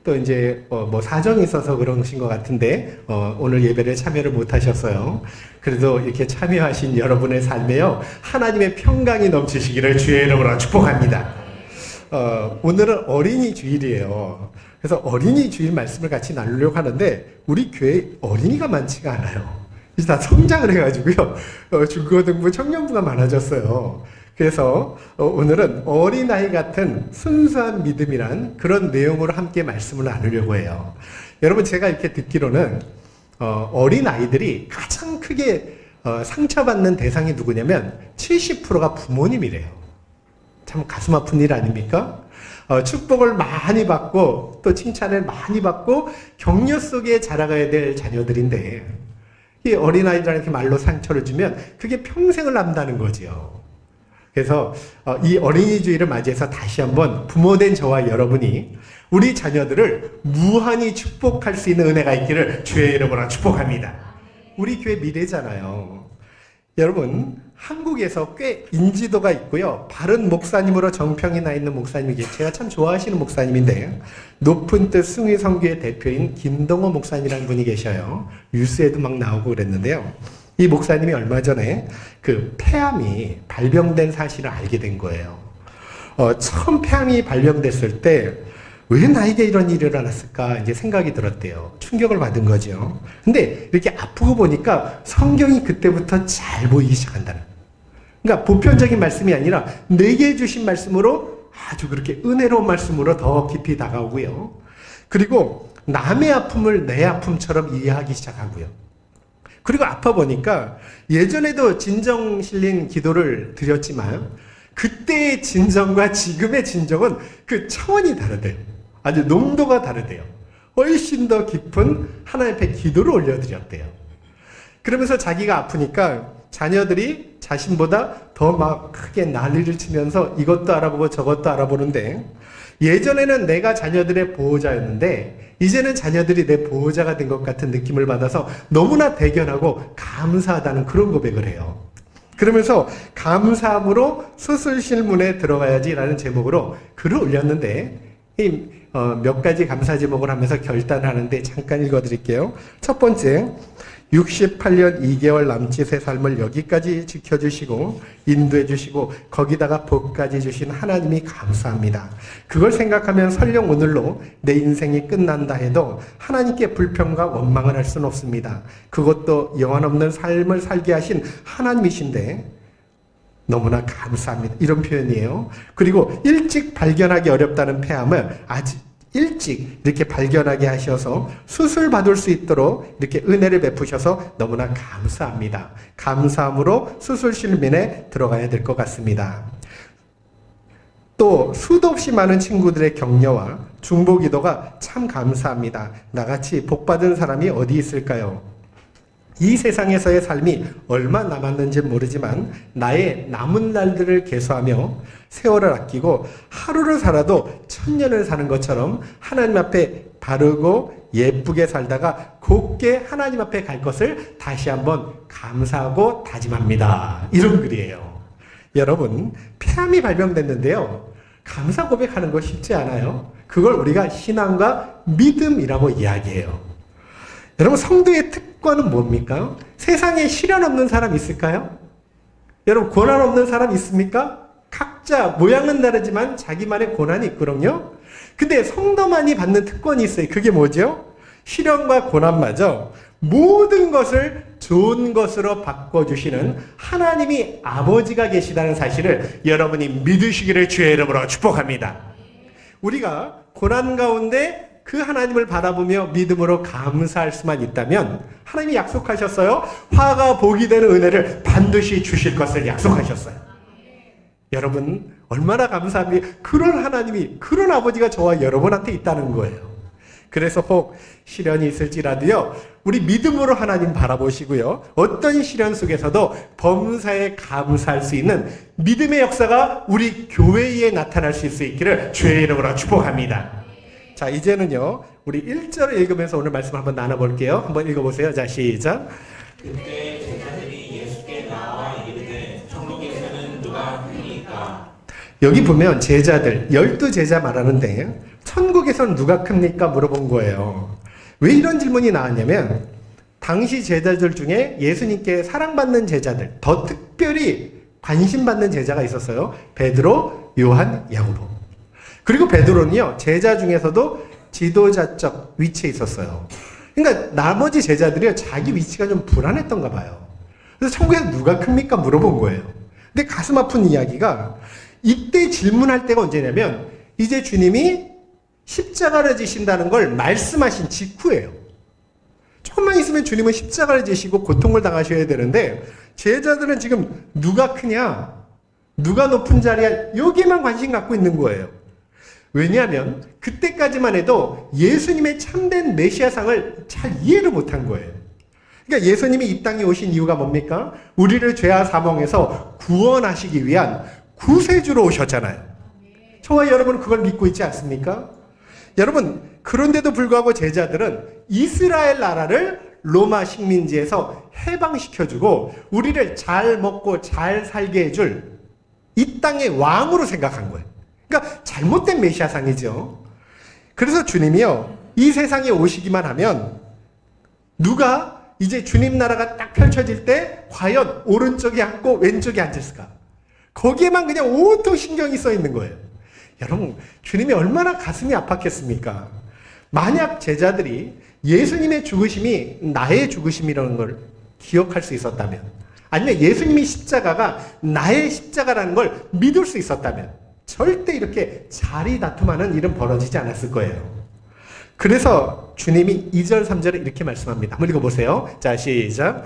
또 이제 뭐 사정이 있어서 그러신 것 같은데 오늘 예배를 참여를 못 하셨어요. 그래도 이렇게 참여하신 여러분의 삶에요, 하나님의 평강이 넘치시기를 주의 이름으로 축복합니다. 오늘은 어린이 주일이에요. 그래서 어린이 주일 말씀을 같이 나누려고 하는데 우리 교회에 어린이가 많지가 않아요. 이제 다 성장을 해가지고요, 중고등부 청년부가 많아졌어요. 그래서 오늘은 어린아이 같은 순수한 믿음이란 그런 내용으로 함께 말씀을 나누려고 해요. 여러분, 제가 이렇게 듣기로는 어린아이들이 가장 크게 상처받는 대상이 누구냐면 70%가 부모님이래요. 참 가슴 아픈 일 아닙니까? 축복을 많이 받고 또 칭찬을 많이 받고 격려 속에 자라가야 될 자녀들인데, 이 어린아이들한테 말로 상처를 주면 그게 평생을 남다는 거죠. 그래서 이 어린이 주일을 맞이해서 다시 한번 부모된 저와 여러분이 우리 자녀들을 무한히 축복할 수 있는 은혜가 있기를 주의 이름으로 축복합니다. 우리 교회 미래잖아요. 여러분, 한국에서 꽤 인지도가 있고요, 바른 목사님으로 정평이 나 있는 목사님이 제가 참 좋아하시는 목사님인데, 높은 뜻 승위 선교의 대표인 김동호 목사님이라는 분이 계셔요. 뉴스에도 막 나오고 그랬는데요, 이 목사님이 얼마 전에 그 폐암이 발병된 사실을 알게 된 거예요. 처음 폐암이 발병됐을 때 왜 나에게 이런 일이 일어났을까 이제 생각이 들었대요. 충격을 받은 거죠. 근데 이렇게 아프고 보니까 성경이 그때부터 잘 보이기 시작한다는. 그러니까 보편적인 말씀이 아니라 내게 주신 말씀으로 아주 그렇게 은혜로운 말씀으로 더 깊이 다가오고요. 그리고 남의 아픔을 내 아픔처럼 이해하기 시작하고요. 그리고 아파 보니까 예전에도 진정 실린 기도를 드렸지만 그때의 진정과 지금의 진정은 그 차원이 다르대요. 아주 농도가 다르대요. 훨씬 더 깊은 하나님 앞에 기도를 올려드렸대요. 그러면서 자기가 아프니까 자녀들이 자신보다 더 막 크게 난리를 치면서 이것도 알아보고 저것도 알아보는데, 예전에는 내가 자녀들의 보호자였는데 이제는 자녀들이 내 보호자가 된 것 같은 느낌을 받아서 너무나 대견하고 감사하다는 그런 고백을 해요. 그러면서 감사함으로 수술실문에 들어가야지라는 제목으로 글을 올렸는데, 몇 가지 감사 제목을 하면서 결단을 하는데 잠깐 읽어드릴게요. 첫 번째, 68년 2개월 남짓의 삶을 여기까지 지켜주시고 인도해 주시고 거기다가 복까지 주신 하나님이 감사합니다. 그걸 생각하면 설령 오늘로 내 인생이 끝난다 해도 하나님께 불평과 원망을 할 수는 없습니다. 그것도 영원 없는 삶을 살게 하신 하나님이신데 너무나 감사합니다. 이런 표현이에요. 그리고 일찍 발견하기 어렵다는 폐암을 아주 일찍 이렇게 발견하게 하셔서 수술 받을 수 있도록 이렇게 은혜를 베푸셔서 너무나 감사합니다. 감사함으로 수술실문에 들어가야 될 것 같습니다. 또 수도 없이 많은 친구들의 격려와 중보기도가 참 감사합니다. 나같이 복받은 사람이 어디 있을까요? 이 세상에서의 삶이 얼마 남았는지 모르지만 나의 남은 날들을 계수하며 세월을 아끼고 하루를 살아도 천년을 사는 것처럼 하나님 앞에 바르고 예쁘게 살다가 곱게 하나님 앞에 갈 것을 다시 한번 감사하고 다짐합니다. 이런 글이에요. 여러분, 폐암이 발병됐는데요, 감사 고백하는 거 쉽지 않아요. 그걸 우리가 신앙과 믿음이라고 이야기해요. 여러분, 성도의 특권은 뭡니까? 세상에 시련 없는 사람 있을까요? 여러분, 고난 없는 사람 있습니까? 각자 모양은 다르지만 자기만의 고난이 있거든요. 근데 성도만이 받는 특권이 있어요. 그게 뭐죠? 시련과 고난마저 모든 것을 좋은 것으로 바꿔주시는 하나님이 아버지가 계시다는 사실을 여러분이 믿으시기를 주의 이름으로 축복합니다. 우리가 고난 가운데 그 하나님을 바라보며 믿음으로 감사할 수만 있다면 하나님이 약속하셨어요. 화가 복이 되는 은혜를 반드시 주실 것을 약속하셨어요. 여러분, 얼마나 감사합니까? 그런 하나님이, 그런 아버지가 저와 여러분한테 있다는 거예요. 그래서 혹 시련이 있을지라도요, 우리 믿음으로 하나님 바라보시고요, 어떤 시련 속에서도 범사에 감사할 수 있는 믿음의 역사가 우리 교회에 나타날 수 있기를 주의 이름으로 축복합니다. 자, 이제는요, 우리 1절을 읽으면서 오늘 말씀 한번 나눠볼게요. 한번 읽어보세요. 자, 시작. 그때 제자들이 예수께 나와 이르되 천국에서는 누가 크니까. 여기 보면 제자들, 12제자 말하는데 천국에선 누가 큽니까? 물어본 거예요. 왜 이런 질문이 나왔냐면 당시 제자들 중에 예수님께 사랑받는 제자들, 더 특별히 관심받는 제자가 있었어요. 베드로, 요한, 야고보. 그리고 베드로는요, 제자 중에서도 지도자적 위치에 있었어요. 그러니까 나머지 제자들이 자기 위치가 좀 불안했던가 봐요. 그래서 천국에서 누가 큽니까? 물어본 거예요. 근데 가슴 아픈 이야기가 이때 질문할 때가 언제냐면 이제 주님이 십자가를 지신다는 걸 말씀하신 직후예요. 조금만 있으면 주님은 십자가를 지시고 고통을 당하셔야 되는데 제자들은 지금 누가 크냐, 누가 높은 자리야, 여기에만 관심 갖고 있는 거예요. 왜냐하면 그때까지만 해도 예수님의 참된 메시아상을 잘 이해를 못한 거예요. 그러니까 예수님이 이 땅에 오신 이유가 뭡니까? 우리를 죄와 사망에서 구원하시기 위한 구세주로 오셨잖아요. 저와 여러분은 그걸 믿고 있지 않습니까? 여러분, 그런데도 불구하고 제자들은 이스라엘 나라를 로마 식민지에서 해방시켜주고 우리를 잘 먹고 잘 살게 해줄 이 땅의 왕으로 생각한 거예요. 그러니까 잘못된 메시아상이죠. 그래서 주님이요, 이 세상에 오시기만 하면 누가 이제 주님 나라가 딱 펼쳐질 때 과연 오른쪽에 앉고 왼쪽에 앉았을까? 거기에만 그냥 온통 신경이 써 있는 거예요. 여러분, 주님이 얼마나 가슴이 아팠겠습니까? 만약 제자들이 예수님의 죽으심이 나의 죽으심이라는 걸 기억할 수 있었다면, 아니면 예수님이 십자가가 나의 십자가라는 걸 믿을 수 있었다면 절대 이렇게 자리 다툼하는 일은 벌어지지 않았을 거예요. 그래서 주님이 2절, 3절에 이렇게 말씀합니다. 한번 읽어보세요. 자, 시작.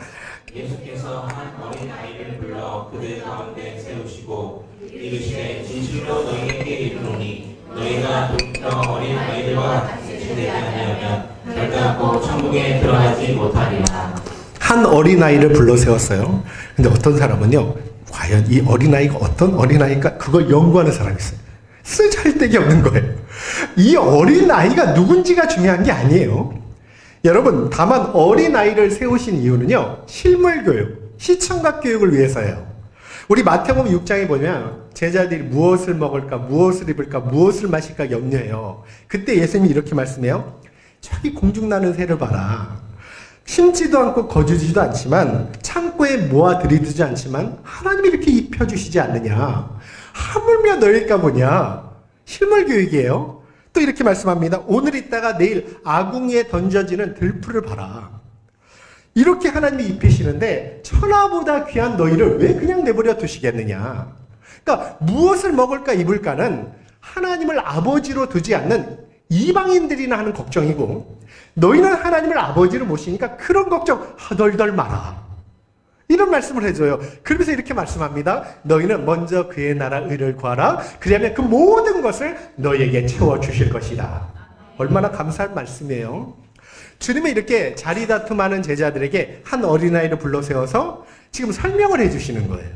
예수께서 한 어린 아이를 불러 그들 가운데 세우시고 이르시되 진실로 너희에게 이르노니 너희가 돌이켜 어린 아이들과 같이 지내지 아니하면 결단코 천국에 들어가지 못하리라. 한 어린아이를 불러 세웠어요. 근데 어떤 사람은요, 과연 이 어린아이가 어떤 어린아이일까? 그걸 연구하는 사람이 있어요. 쓰잘데기 없는 거예요. 이 어린아이가 누군지가 중요한 게 아니에요. 여러분, 다만 어린아이를 세우신 이유는요, 실물교육, 시청각 교육을 위해서예요. 우리 마태복음 6장에 보면 제자들이 무엇을 먹을까, 무엇을 입을까, 무엇을 마실까 염려해요. 그때 예수님이 이렇게 말씀해요. 저기 공중나는 새를 봐라. 심지도 않고 거두지도 않지만 창고에 모아 들이두지 않지만 하나님이 이렇게 입혀주시지 않느냐. 하물며 너희가 보냐. 실물교육이에요. 또 이렇게 말씀합니다. 오늘 있다가 내일 아궁이에 던져지는 들풀을 봐라. 이렇게 하나님이 입히시는데 천하보다 귀한 너희를 왜 그냥 내버려 두시겠느냐. 그러니까 무엇을 먹을까 입을까는 하나님을 아버지로 두지 않는 이방인들이나 하는 걱정이고, 너희는 하나님을 아버지로 모시니까 그런 걱정 하덜덜 마라. 이런 말씀을 해줘요. 그러면서 이렇게 말씀합니다. 너희는 먼저 그의 나라 의를 구하라. 그리하면 그 모든 것을 너희에게 채워주실 것이다. 얼마나 감사한 말씀이에요. 주님은 이렇게 자리 다툼하는 제자들에게 한 어린아이를 불러 세워서 지금 설명을 해주시는 거예요.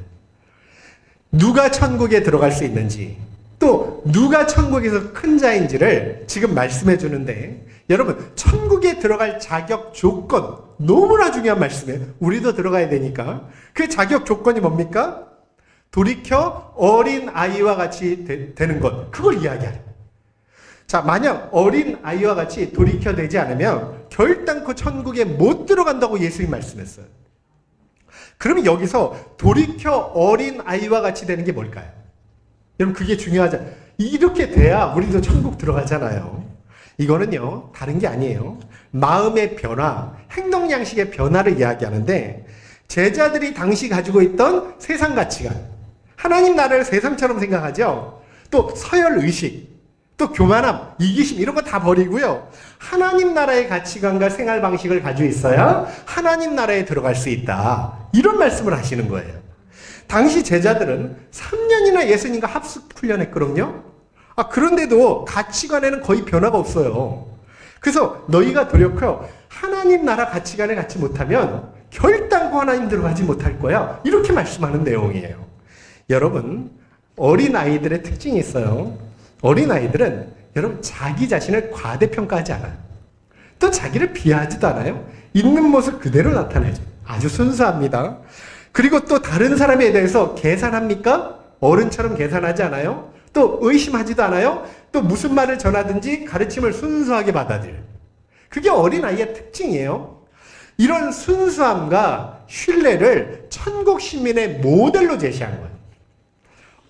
누가 천국에 들어갈 수 있는지, 또 누가 천국에서 큰 자인지를 지금 말씀해 주는데, 여러분, 천국에 들어갈 자격 조건, 너무나 중요한 말씀이에요. 우리도 들어가야 되니까. 그 자격 조건이 뭡니까? 돌이켜 어린 아이와 같이 되는 것. 그걸 이야기하는. 자, 만약 어린 아이와 같이 돌이켜 되지 않으면 결단코 천국에 못 들어간다고 예수님이 말씀했어요. 그러면 여기서 돌이켜 어린 아이와 같이 되는 게 뭘까요? 여러분, 그게 중요하죠. 이렇게 돼야 우리도 천국 들어가잖아요. 이거는요, 다른 게 아니에요. 마음의 변화, 행동 양식의 변화를 이야기하는데, 제자들이 당시 가지고 있던 세상 가치관, 하나님 나라를 세상처럼 생각하죠. 또 서열 의식, 또 교만함, 이기심 이런 거 다 버리고요. 하나님 나라의 가치관과 생활 방식을 가지고 있어야 하나님 나라에 들어갈 수 있다. 이런 말씀을 하시는 거예요. 당시 제자들은 3년이나 예수님과 합숙 훈련했거든요. 그런데도 가치관에는 거의 변화가 없어요. 그래서 너희가 돌이켜 하나님 나라 가치관에 갖지 못하면 결단코 하나님 들어가지 못할 거야. 이렇게 말씀하는 내용이에요. 여러분, 어린아이들의 특징이 있어요. 어린아이들은 여러분 자기 자신을 과대평가하지 않아요. 또 자기를 비하하지도 않아요. 있는 모습 그대로 나타내죠. 아주 순수합니다. 그리고 또 다른 사람에 대해서 계산합니까? 어른처럼 계산하지 않아요. 또 의심하지도 않아요. 또 무슨 말을 전하든지 가르침을 순수하게 받아들여요. 그게 어린아이의 특징이에요. 이런 순수함과 신뢰를 천국 시민의 모델로 제시한 거예요.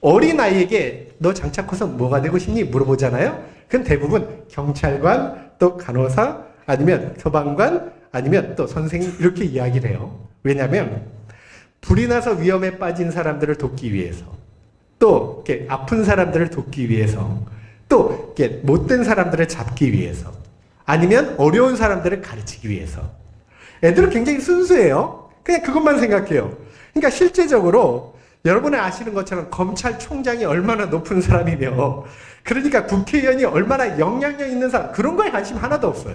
어린아이에게 너 장차 커서 뭐가 되고 싶니? 물어보잖아요. 그건 대부분 경찰관, 또 간호사, 아니면 소방관, 아니면 또 선생님 이렇게 이야기를 해요. 왜냐하면 불이 나서 위험에 빠진 사람들을 돕기 위해서, 또 이렇게 아픈 사람들을 돕기 위해서, 또 이렇게 못된 사람들을 잡기 위해서, 아니면 어려운 사람들을 가르치기 위해서. 애들은 굉장히 순수해요. 그냥 그것만 생각해요. 그러니까 실제적으로 여러분이 아시는 것처럼 검찰총장이 얼마나 높은 사람이며, 그러니까 국회의원이 얼마나 영향력 있는 사람, 그런 거에 관심 하나도 없어요.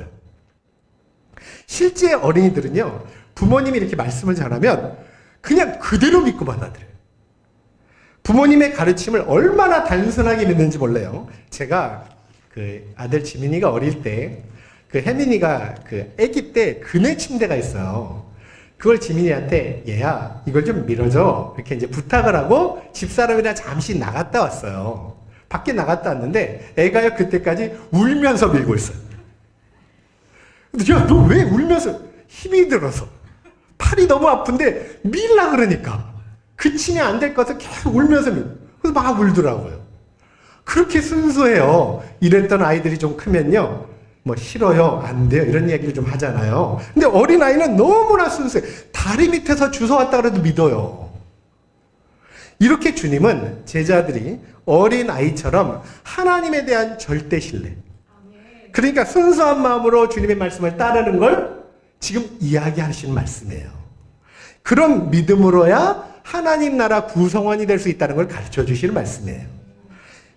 실제 어린이들은요, 부모님이 이렇게 말씀을 전하면 그냥 그대로 믿고 받아들여요. 부모님의 가르침을 얼마나 단순하게 믿는지 몰라요. 제가 그 아들 지민이가 어릴 때, 그 혜민이가 그 아기 때 그네 침대가 있어요. 그걸 지민이한테 얘야 이걸 좀 밀어줘 이렇게 이제 부탁을 하고 집사람이랑 잠시 나갔다 왔어요. 밖에 나갔다 왔는데 애가요 그때까지 울면서 밀고 있어요. 야 너 왜 울면서, 힘이 들어서 팔이 너무 아픈데 밀라 그러니까 그치면 안 될 것을 계속 울면서 그래서 막 울더라고요. 그렇게 순수해요. 이랬던 아이들이 좀 크면요 뭐 싫어요, 안 돼요 이런 얘기를 좀 하잖아요. 근데 어린아이는 너무나 순수해. 다리 밑에서 주워왔다 그래도 믿어요. 이렇게 주님은 제자들이 어린아이처럼 하나님에 대한 절대 신뢰, 그러니까 순수한 마음으로 주님의 말씀을 따르는 걸 지금 이야기하시는 말씀이에요. 그런 믿음으로야 하나님 나라 구성원이 될 수 있다는 걸 가르쳐 주시는 말씀이에요.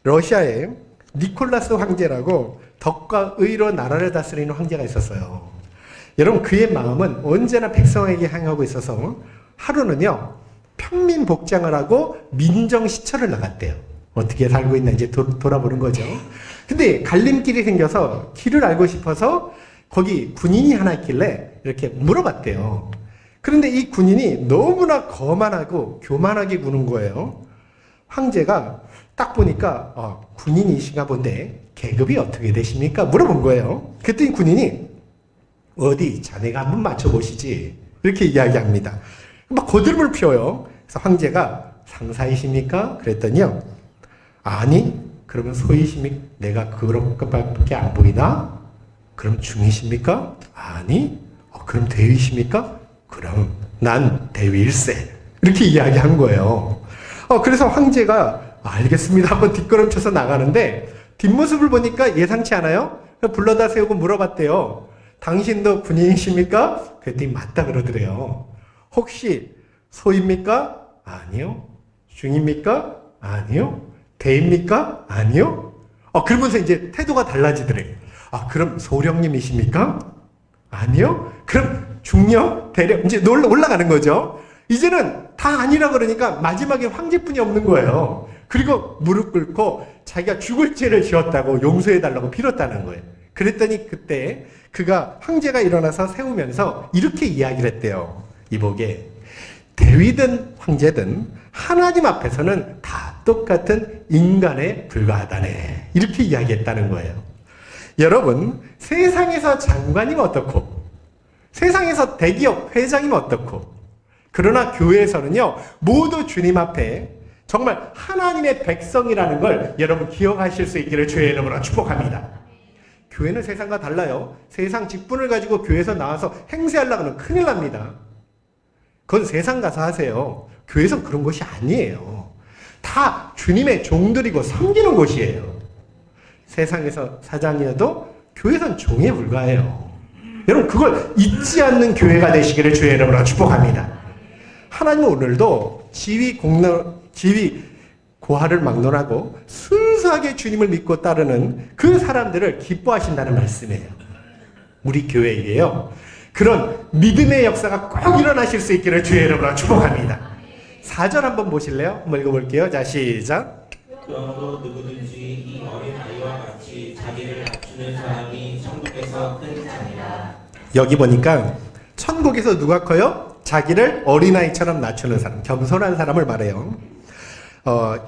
러시아에 니콜라스 황제라고 덕과 의로 나라를 다스리는 황제가 있었어요. 여러분 그의 마음은 언제나 백성에게 향하고 있어서 하루는요 평민 복장을 하고 민정 시찰을 나갔대요. 어떻게 살고 있는지 돌아보는 거죠. 근데 갈림길이 생겨서 길을 알고 싶어서 거기 군인이 하나 있길래 이렇게 물어봤대요. 그런데 이 군인이 너무나 거만하고 교만하게 구는 거예요. 황제가 딱 보니까 군인이신가 본데 계급이 어떻게 되십니까? 물어본 거예요. 그랬더니 군인이 어디 자네가 한번 맞춰보시지 이렇게 이야기합니다. 막 거드름을 피워요. 그래서 황제가 상사이십니까? 그랬더니요 아니 그러면 소이십니까? 내가 그런 것밖에 안 보이나? 그럼 중이십니까? 아니 그럼 대위십니까? 그럼 난 대위일세 이렇게 이야기한 거예요. 그래서 황제가 알겠습니다 한번 뒷걸음쳐서 나가는데 뒷모습을 보니까 예상치 않아요? 불러다 세우고 물어봤대요. 당신도 군인이십니까? 그랬더니 맞다 그러더래요. 혹시 소입니까? 아니요. 중입니까? 아니요. 대입니까? 아니요. 그러면서 이제 태도가 달라지더래요. 그럼 소령님이십니까? 아니요. 그럼 중령, 대령 이제 올라가는 거죠. 이제는 다 아니라 그러니까 마지막에 황제뿐이 없는 거예요. 그리고 무릎 꿇고 자기가 죽을 죄를 지었다고 용서해달라고 빌었다는 거예요. 그랬더니 그때 그가 황제가 일어나서 세우면서 이렇게 이야기를 했대요. 이복에 대위든 황제든 하나님 앞에서는 다 똑같은 인간에 불과하다네 이렇게 이야기했다는 거예요. 여러분 세상에서 장관이면 어떻고 세상에서 대기업 회장이면 어떻고 그러나 교회에서는요 모두 주님 앞에 정말 하나님의 백성이라는 걸 여러분 기억하실 수 있기를 주의 이름으로 축복합니다. 교회는 세상과 달라요. 세상 직분을 가지고 교회에서 나와서 행세하려고 하면 큰일 납니다. 그건 세상 가서 하세요. 교회에서는 그런 것이 아니에요. 다 주님의 종들이고 섬기는 곳이에요. 세상에서 사장이어도 교회에서는 종에 불과해요. 여러분 그걸 잊지 않는 교회가 되시기를 주의 이름으로 축복합니다. 하나님은 오늘도 지위 고하를 막론하고 순수하게 주님을 믿고 따르는 그 사람들을 기뻐하신다는 말씀이에요. 우리 교회에게요 그런 믿음의 역사가 꼭 일어나실 수 있기를 주의 이름으로 축복합니다. 4절 한번 보실래요? 한번 읽어볼게요. 자 시작. 그러므로 누구든지 이 어린 아이와 같이 자기를 낮추는 사람이 천국에서 큰 자니라. 여기 보니까 천국에서 누가 커요? 자기를 어린아이처럼 낮추는 사람, 겸손한 사람을 말해요.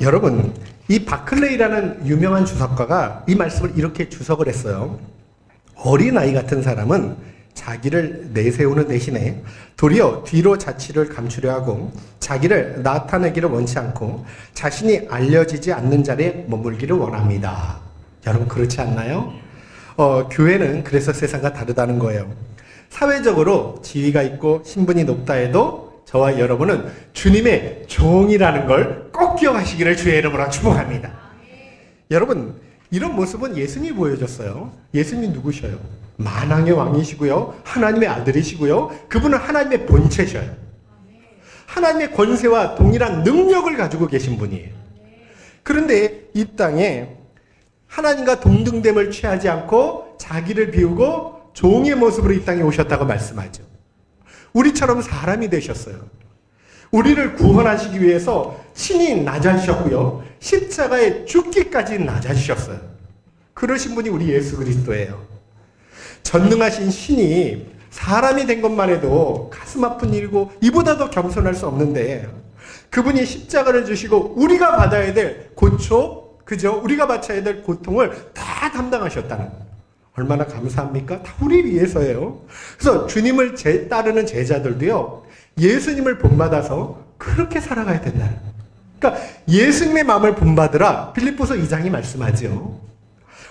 여러분, 이 바클레이라는 유명한 주석가가 이 말씀을 이렇게 주석을 했어요. 어린아이 같은 사람은 자기를 내세우는 대신에 도리어 뒤로 자취를 감추려 하고 자기를 나타내기를 원치 않고 자신이 알려지지 않는 자리에 머물기를 원합니다. 여러분, 그렇지 않나요? 교회는 그래서 세상과 다르다는 거예요. 사회적으로 지위가 있고 신분이 높다 해도 저와 여러분은 주님의 종이라는 걸 꼭 기억하시기를 주의 이름으로 축복합니다. 여러분, 이런 모습은 예수님이 보여줬어요. 예수님이 누구셔요? 만왕의 왕이시고요. 하나님의 아들이시고요. 그분은 하나님의 본체셔요. 하나님의 권세와 동일한 능력을 가지고 계신 분이에요. 그런데 이 땅에 하나님과 동등됨을 취하지 않고 자기를 비우고 종의 모습으로 이 땅에 오셨다고 말씀하죠. 우리처럼 사람이 되셨어요. 우리를 구원하시기 위해서 신이 낮아지셨고요. 십자가에 죽기까지 낮아지셨어요. 그러신 분이 우리 예수 그리스도예요. 전능하신 신이 사람이 된 것만 해도 가슴 아픈 일이고 이보다 더 겸손할 수 없는데 그분이 십자가를 주시고 우리가 받아야 될 고초, 그죠? 우리가 바쳐야 될 고통을 다 담당하셨다는 거예요. 얼마나 감사합니까? 다 우리 위해서예요. 그래서 주님을 따르는 제자들도요, 예수님을 본받아서 그렇게 살아가야 된다는 거예요. 그러니까 예수님의 마음을 본받으라 빌립보서 2장이 말씀하죠.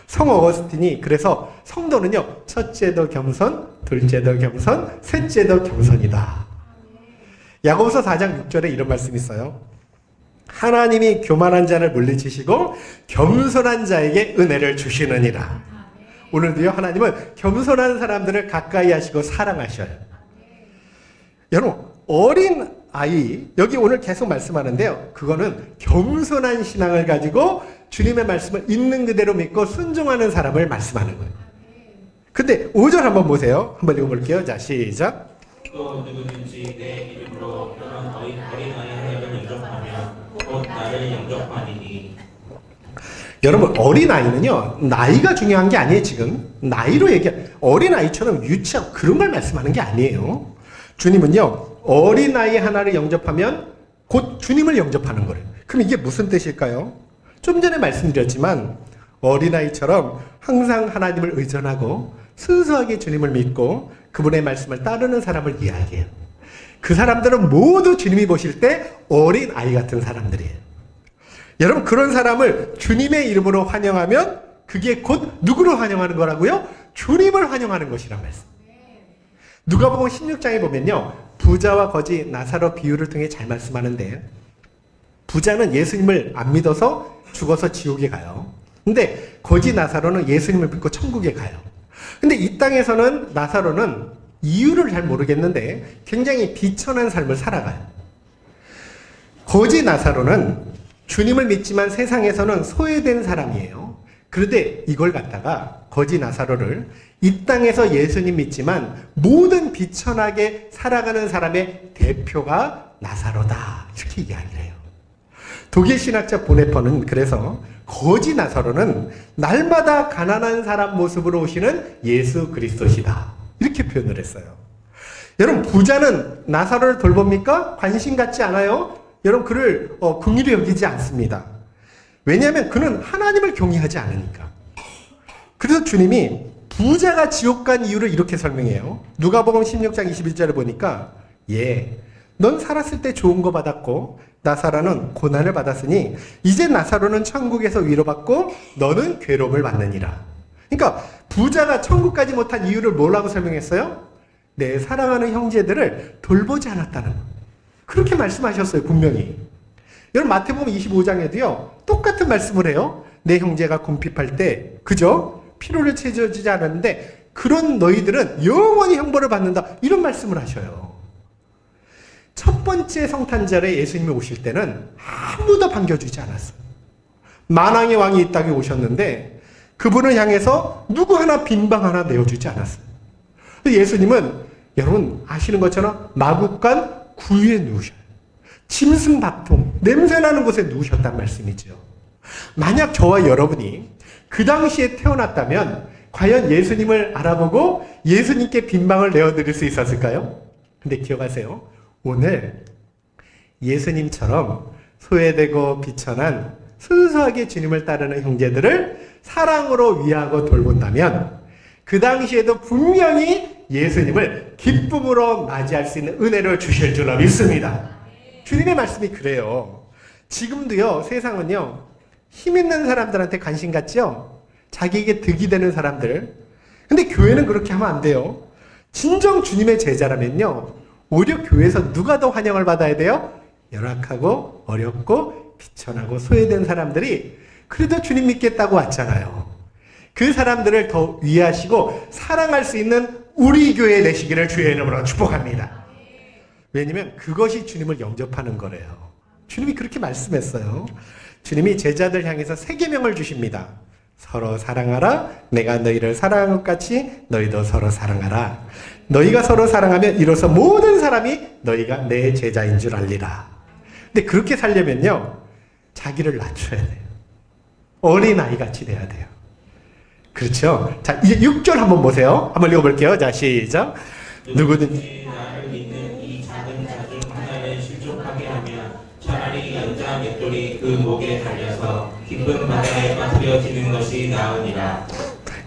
성 어거스틴이 그래서 성도는요, 첫째도 겸손, 둘째도 겸손, 셋째도 겸손이다. 야고보서 4장 6절에 이런 말씀이 있어요. 하나님이 교만한 자를 물리치시고 겸손한 자에게 은혜를 주시느니라. 오늘도요, 하나님은 겸손한 사람들을 가까이 하시고 사랑하셔요. 여러분, 어린 아이, 여기 오늘 계속 말씀하는데요, 그거는 겸손한 신앙을 가지고 주님의 말씀을 있는 그대로 믿고 순종하는 사람을 말씀하는 거예요. 근데 5절 한번 보세요. 한번 읽어볼게요. 자, 시작. 또 누구든지 내 이름으로 그런 어린아이 하나를 영접하면 곧 나를 영접하니니. 여러분, 어린아이는요, 나이가 중요한 게 아니에요. 지금 나이로 어린아이처럼 유치하고 그런 걸 말씀하는 게 아니에요. 주님은요, 어린아이 하나를 영접하면 곧 주님을 영접하는 거예요. 그럼 이게 무슨 뜻일까요? 좀 전에 말씀드렸지만 어린아이처럼 항상 하나님을 의존하고 순수하게 주님을 믿고 그분의 말씀을 따르는 사람을 이야기해요. 그 사람들은 모두 주님이 보실 때 어린아이 같은 사람들이에요. 여러분, 그런 사람을 주님의 이름으로 환영하면 그게 곧 누구를 환영하는 거라고요? 주님을 환영하는 것이란 말씀. 누가복음 16장에 보면요, 부자와 거지 나사로 비유를 통해 잘 말씀하는데, 부자는 예수님을 안 믿어서 죽어서 지옥에 가요. 근데 거지 나사로는 예수님을 믿고 천국에 가요. 근데 이 땅에서는 나사로는 이유를 잘 모르겠는데 굉장히 비천한 삶을 살아가요. 거지 나사로는 주님을 믿지만 세상에서는 소외된 사람이에요. 그런데 이걸 갖다가 거지 나사로를 이 땅에서 예수님 믿지만 모든 비천하게 살아가는 사람의 대표가 나사로다, 이렇게 이야기를 해요. 독일 신학자 보네퍼는 그래서 거지 나사로는 날마다 가난한 사람 모습으로 오시는 예수 그리스도시다, 이렇게 표현을 했어요. 여러분, 부자는 나사로를 돌봅니까? 관심 갖지 않아요. 여러분, 그를 긍휼히 여기지 않습니다. 왜냐하면 그는 하나님을 경외하지 않으니까. 그래서 주님이 부자가 지옥 간 이유를 이렇게 설명해요. 누가복음 16장 21절을 보니까, 넌 살았을 때 좋은 거 받았고 나사로는 고난을 받았으니 이제 나사로는 천국에서 위로받고 너는 괴로움을 받느니라. 그러니까 부자가 천국 가지 못한 이유를 뭐라고 설명했어요? 내 사랑하는 형제들을 돌보지 않았다는 거. 그렇게 말씀하셨어요, 분명히. 여러분, 마태복음 25장에도요 똑같은 말씀을 해요. 내 형제가 궁핍할 때, 그죠? 피로를 채워주지 않았는데 그런 너희들은 영원히 형벌을 받는다, 이런 말씀을 하셔요. 첫 번째 성탄절에 예수님이 오실 때는 아무도 반겨주지 않았어요. 만왕의 왕이 이 땅에 오셨는데 그분을 향해서 누구 하나 빈방 하나 내어주지 않았어요. 예수님은 여러분 아시는 것처럼 마국간 구유에 누우셔요. 짐승박통, 냄새나는 곳에 누우셨단 말씀이죠. 만약 저와 여러분이 그 당시에 태어났다면 과연 예수님을 알아보고 예수님께 빈방을 내어드릴 수 있었을까요? 근데 기억하세요. 오늘 예수님처럼 소외되고 비천한 순수하게 주님을 따르는 형제들을 사랑으로 위하고 돌본다면 그 당시에도 분명히 예수님을 기쁨으로 맞이할 수 있는 은혜를 주실 줄로 믿습니다. 주님의 말씀이 그래요. 지금도요, 세상은요, 힘 있는 사람들한테 관심 갖죠? 자기에게 득이 되는 사람들. 근데 교회는 그렇게 하면 안 돼요. 진정 주님의 제자라면요, 오히려 교회에서 누가 더 환영을 받아야 돼요? 열악하고 어렵고 비천하고 소외된 사람들이 그래도 주님 믿겠다고 왔잖아요. 그 사람들을 더 위하시고 사랑할 수 있는 우리 교회 되시기를 주의 이름으로 축복합니다. 왜냐면 그것이 주님을 영접하는 거래요. 주님이 그렇게 말씀했어요. 주님이 제자들 향해서 세 계명을 주십니다. 서로 사랑하라. 내가 너희를 사랑한 것 같이 너희도 서로 사랑하라. 너희가 서로 사랑하면 이로써 모든 사람이 너희가 내 제자인 줄 알리라. 근데 그렇게 살려면요, 자기를 낮춰야 돼요. 어린아이같이 돼야 돼요. 그렇죠? 자, 이제 6절 한번 보세요. 한번 읽어볼게요. 자, 시작. 누구든지 나를 믿는 이 작은 자 중 하나를 실족하게 하면 차라리 연자 맷돌이 그 목에 달려서 깊은 바다에 빠뜨려지는 것이 나으니라.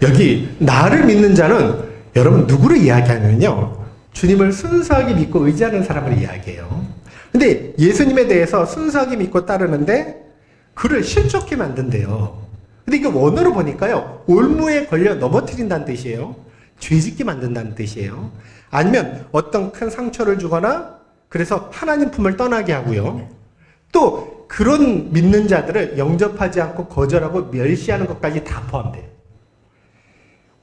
여기 나를 믿는 자는 여러분 누구를 이야기하면요, 주님을 순수하게 믿고 의지하는 사람을 이야기해요. 근데 예수님에 대해서 순수하게 믿고 따르는데 그를 실족하게 만든대요. 근데 이게 원어로 보니까요, 올무에 걸려 넘어뜨린다는 뜻이에요. 죄짓게 만든다는 뜻이에요. 아니면 어떤 큰 상처를 주거나 그래서 하나님 품을 떠나게 하고요. 또 그런 믿는 자들을 영접하지 않고 거절하고 멸시하는 것까지 다 포함돼요.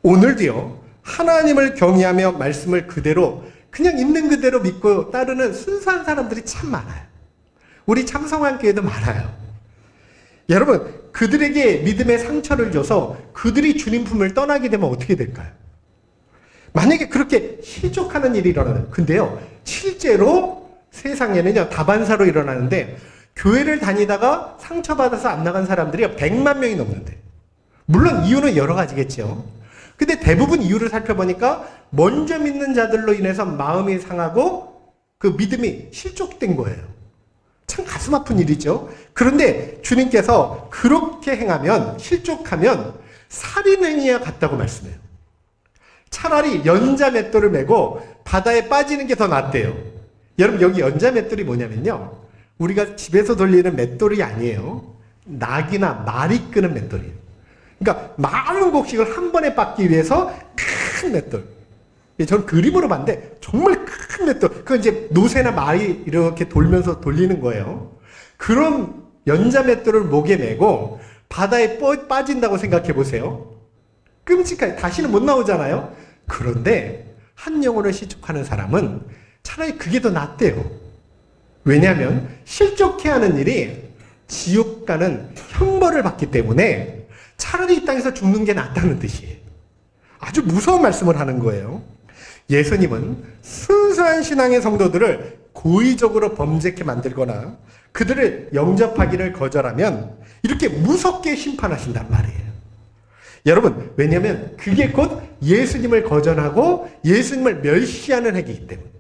오늘도요, 하나님을 경외하며 말씀을 그대로 그냥 있는 그대로 믿고 따르는 순수한 사람들이 참 많아요. 우리 참성환교회도 많아요. 여러분, 그들에게 믿음의 상처를 줘서 그들이 주님 품을 떠나게 되면 어떻게 될까요? 만약에 그렇게 실족하는 일이 일어나요. 근데요, 실제로 세상에는요, 다반사로 일어나는데 교회를 다니다가 상처받아서 안 나간 사람들이 100만 명이 넘는데, 물론 이유는 여러 가지겠죠. 근데 대부분 이유를 살펴보니까 먼저 믿는 자들로 인해서 마음이 상하고 그 믿음이 실족된 거예요. 참 가슴 아픈 일이죠. 그런데 주님께서 그렇게 행하면, 실족하면 살인행위와 같다고 말씀해요. 차라리 연자 맷돌을 메고 바다에 빠지는 게 더 낫대요. 여러분, 여기 연자 맷돌이 뭐냐면요, 우리가 집에서 돌리는 맷돌이 아니에요. 낙이나 말이 끄는 맷돌이에요. 그러니까 많은 곡식을 한 번에 빻기 위해서 큰 맷돌. 저는 그림으로 봤는데 정말 큰 맷돌. 그건 이제 노새나 말이 이렇게 돌면서 돌리는 거예요. 그런 연자 맷돌을 목에 메고 바다에 빠진다고 생각해 보세요. 끔찍하게 다시는 못 나오잖아요. 그런데 한 영혼을 실족하는 사람은 차라리 그게 더 낫대요. 왜냐하면 실족해 하는 일이 지옥 가는 형벌을 받기 때문에 차라리 이 땅에서 죽는 게 낫다는 뜻이에요. 아주 무서운 말씀을 하는 거예요. 예수님은 순수한 신앙의 성도들을 고의적으로 범죄케 만들거나 그들을 영접하기를 거절하면 이렇게 무섭게 심판하신단 말이에요. 여러분, 왜냐하면 그게 곧 예수님을 거절하고 예수님을 멸시하는 행위이기 때문에.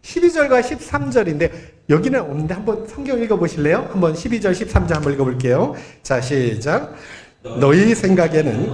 12절과 13절인데 여기는 없는데 한번 성경 읽어보실래요? 한번 12절 13절 한번 읽어볼게요. 자, 시작. 너희 생각에는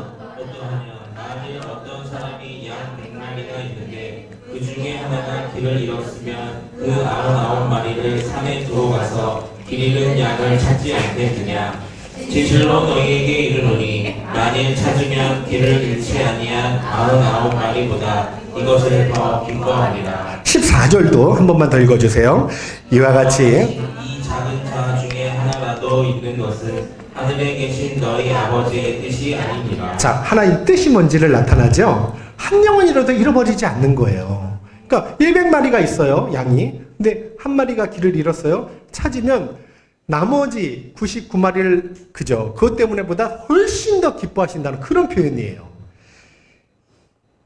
만일 어떤 사람이 양 100마리가 있는데 그 중에 하나가 길을 잃었으면 그 99마리를 산에 두어가서 길 잃은 양을 찾지 않겠느냐. 진실로 너희에게 이르노니 만일 찾으면 길을 잃지 아니한 99마리보다 이것을 더 기뻐하리라. 14절도 한 번만 더 읽어주세요. 이와 같이 이 작은 자 중에 하나라도 있는 것은 하늘에 계신 너희 아버지의 뜻이 아니니라. 자, 하나님 뜻이 뭔지를 나타나죠. 한 영혼이라도 잃어버리지 않는 거예요. 그러니까 100마리가 있어요, 양이. 근데 한 마리가 길을 잃었어요. 찾으면 나머지 99마리를 그것 때문에 보다 훨씬 더 기뻐하신다는 그런 표현이에요.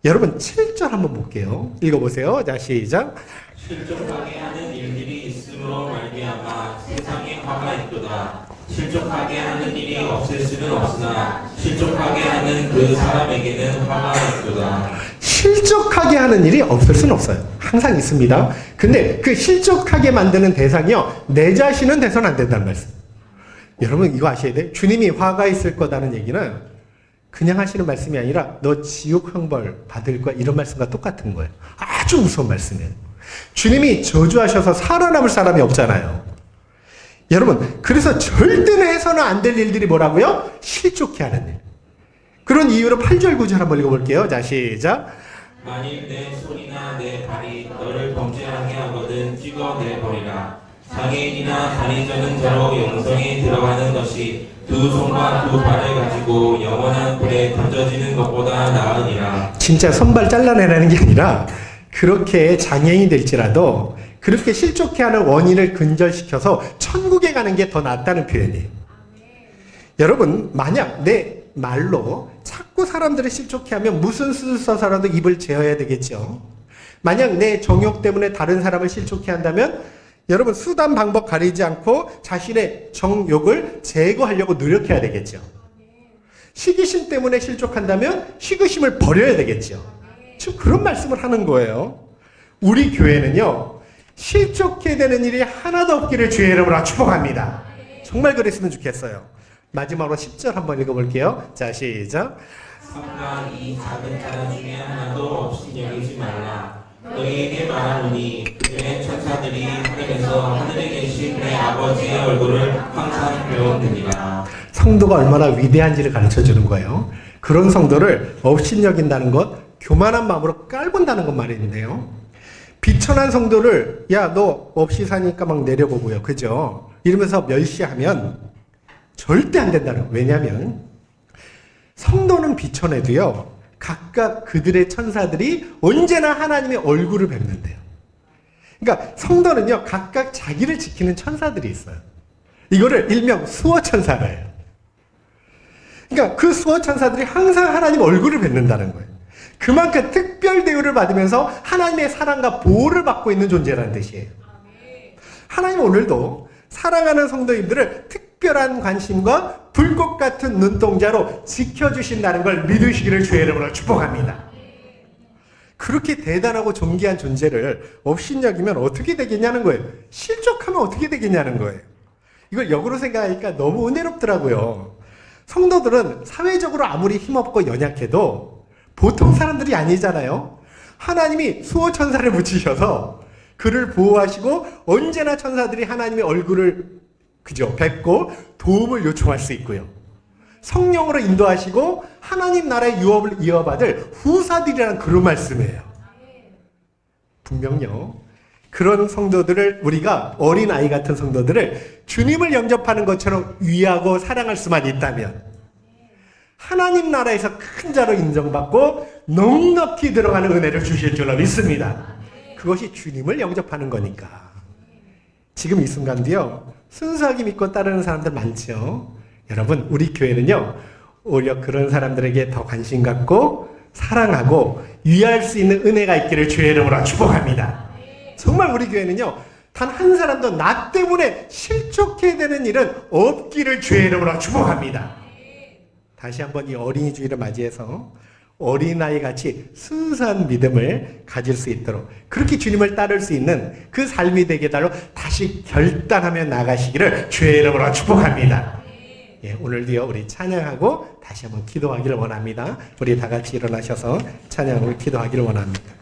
여러분, 7절 한번 볼게요. 읽어보세요. 자, 시작. 실족하게 하는 일들이 있음으로 말미암아 세상에 화가 있도다. 실족하게 하는 일이 없을 수는 없으나 실족하게 하는 그 사람에게는 화가 있도다. 실족하게 하는 일이 없을 수는 없어요. 항상 있습니다. 근데 그 실족하게 만드는 대상이요, 내 자신은 돼서는 안 된다는 말씀. 여러분 이거 아셔야 돼요. 주님이 화가 있을 거다는 얘기는 그냥 하시는 말씀이 아니라 너 지옥 형벌 받을 거야, 이런 말씀과 똑같은 거예요. 아주 무서운 말씀이에요. 주님이 저주하셔서 살아남을 사람이 없잖아요. 여러분, 그래서 절대로 해서는 안 될 일들이 뭐라고요? 실족해 하는 일. 그런 이유로 8절 9절 한번 읽어볼게요. 자, 시작. 만일 내 손이나 내 발이 너를 범죄하게 하거든 찍어내버리라. 장애인이나 다리 저는 자로 영성에 들어가는 것이 두 손과 두 발을 가지고 영원한 불에 던져지는 것보다 나으니라. 진짜 손발 잘라내라는 게 아니라 그렇게 장애인이 될지라도 그렇게 실족해 하는 원인을 근절시켜서 천국에 가는 게 더 낫다는 표현이에요. 여러분, 만약 내 말로 자꾸 사람들을 실족해 하면 무슨 수를 써서라도 입을 재어야 되겠죠. 만약 내 정욕 때문에 다른 사람을 실족해 한다면 여러분, 수단 방법 가리지 않고 자신의 정욕을 제거하려고 노력해야 되겠죠. 시기심 때문에 실족한다면 시기심을 버려야 되겠죠. 지금 그런 말씀을 하는 거예요. 우리 교회는요, 실족해 되는 일이 하나도 없기를 주의 이름으로 축복합니다. 정말 그랬으면 좋겠어요. 마지막으로 10절 한번 읽어볼게요. 자, 시작. 삼가 이 작은 자라 중에 하나도 없이 여기지 말라. 너희에게 말하노니 그의 천사들이 하늘에서 하늘에 계신 내 아버지의 얼굴을 항상 배워드리라. 성도가 얼마나 위대한지를 가르쳐주는 거예요. 그런 성도를 없이 여긴다는 것, 교만한 마음으로 깔본다는 것 말인데요. 비천한 성도를 야, 너 없이 사니까 막 내려보고요. 그죠? 이러면서 멸시하면 절대 안 된다는 거예요. 왜냐하면 성도는 비천해도요, 각각 그들의 천사들이 언제나 하나님의 얼굴을 뵙는데요. 그러니까 성도는요, 각각 자기를 지키는 천사들이 있어요. 이거를 일명 수호천사라 해요. 그러니까 그 수호천사들이 항상 하나님 얼굴을 뵙는다는 거예요. 그만큼 특별 대우를 받으면서 하나님의 사랑과 보호를 받고 있는 존재라는 뜻이에요. 하나님 오늘도 사랑하는 성도님들을 특별한 관심과 불꽃 같은 눈동자로 지켜주신다는 걸 믿으시기를 주의 이름으로 축복합니다. 그렇게 대단하고 존귀한 존재를 업신여기면 어떻게 되겠냐는 거예요. 실족하면 어떻게 되겠냐는 거예요. 이걸 역으로 생각하니까 너무 은혜롭더라고요. 성도들은 사회적으로 아무리 힘없고 연약해도 보통 사람들이 아니잖아요. 하나님이 수호천사를 붙이셔서 그를 보호하시고 언제나 천사들이 하나님의 얼굴을 뵙고 도움을 요청할 수 있고요. 성령으로 인도하시고 하나님 나라의 유업을 이어받을 후사들이라는 그런 말씀이에요. 분명요, 그런 성도들을, 우리가 어린아이 같은 성도들을 주님을 영접하는 것처럼 위하고 사랑할 수만 있다면 하나님 나라에서 큰 자로 인정받고 넉넉히 들어가는 은혜를 주실 줄로 믿습니다. 그것이 주님을 영접하는 거니까. 지금 이 순간도요, 순수하게 믿고 따르는 사람들 많죠. 여러분, 우리 교회는요, 오히려 그런 사람들에게 더 관심 갖고 사랑하고 위할 수 있는 은혜가 있기를 주의 이름으로 축복합니다. 정말 우리 교회는요, 단 한 사람도 나 때문에 실족해야 되는 일은 없기를 주의 이름으로 축복합니다. 다시 한번 이 어린이 주일을 맞이해서 어린아이 같이 순수한 믿음을 가질 수 있도록, 그렇게 주님을 따를 수 있는 그 삶이 되게 달로 다시 결단하며 나가시기를 주의 이름으로 축복합니다. 예, 오늘도요, 우리 찬양하고 다시 한번 기도하기를 원합니다. 우리 다 같이 일어나셔서 찬양을 기도하기를 원합니다.